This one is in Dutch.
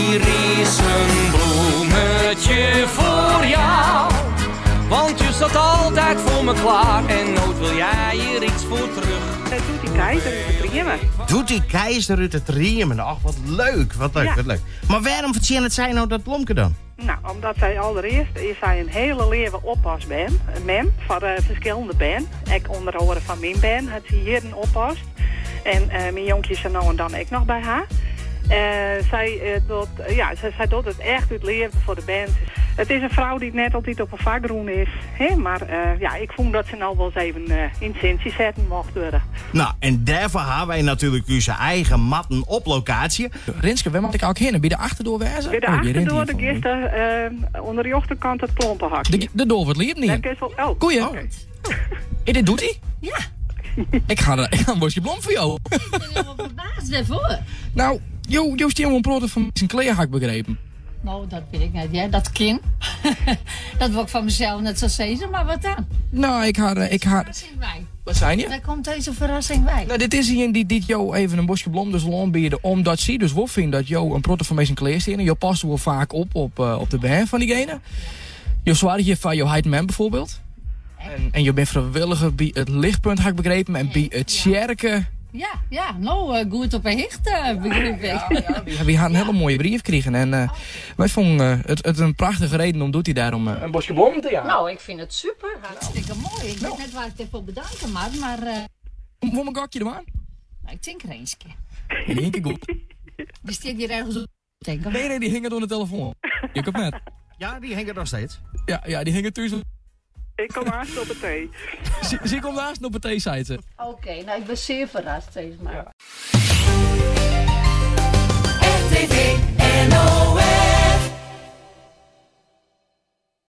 hier is een bloemetje voor jou. Want je staat altijd voor me klaar en nooit wil jij hier iets voor terug. Dat doet die keizer uit de triemen. Doet die keizer uit de triemen. Ach, wat leuk, wat leuk, Ja. wat leuk. Maar waarom verzin het zij nou dat blomke dan? Nou, omdat zij allereerst is zij een hele leven oppas ben. Een mem van verschillende ben. Ik onder andere van mijn ben, het hier een oppast. En mijn jonkjes zijn nou en dan ik nog bij haar. Zij doet het echt uit leven voor de band. Het is een vrouw die net altijd op een vakgroen is. Hè? Maar ik vond dat ze nou wel eens even in Cincy zetten mocht worden. Nou, en daarvoor hebben wij natuurlijk onze eigen matten op locatie. Rinske, waar moet ik ook heen? Bij de achterdoor wezen? Bij de achterdoor, de gisteren onder de achterkant het klompenhakje. De door wordt liep niet. Dat is wel, oh. Koeien. Okay. Dit doet hij? Ja. Ik ga een bosje blom voor jou. Ik ben helemaal verbaasd daarvoor. Nou, Jo stiel een product van zijn kleerhak begrepen. Nou, dat weet ik niet. Ja, dat kind. Dat wil ik van mezelf net zo zeggen, maar wat dan? Nou, ik had... Verrassing bij. Wat zijn je? Daar komt deze verrassing bij. Nou, dit is hier die Jo even een bosje blom dus aanbieden. Omdat ze dus wel vindt dat Jo een product van zijn kleerstenen. Jo past wel vaak op de band van diegene. Jo zwaar je van Jo Heidman bijvoorbeeld. En je bent vrijwilliger bij het lichtpunt, had ik begrepen. En bij het Sjerken. Ja, nou, goed op een hicht, begreep ik. We hadden een hele mooie brief gekregen. En wij vonden het een prachtige reden om doet hij daarom een bosje blom te jagen. Nou, ik vind het super. Hartstikke mooi. Ik weet net waar ik het voor bedanken maar Voor mijn gokje eraan? nou, ik denk er eens een keer. In één keer goed. Die steekt hier ergens op, denk ik. Nee, die hingen door de telefoon. Je komt net. Ja, die hangen nog steeds. Ja, die hingen tussen. Ik kom haast op het thee. Zie komt naast op het thee-site. Oké, nou, ik ben zeer verrast, steeds maar.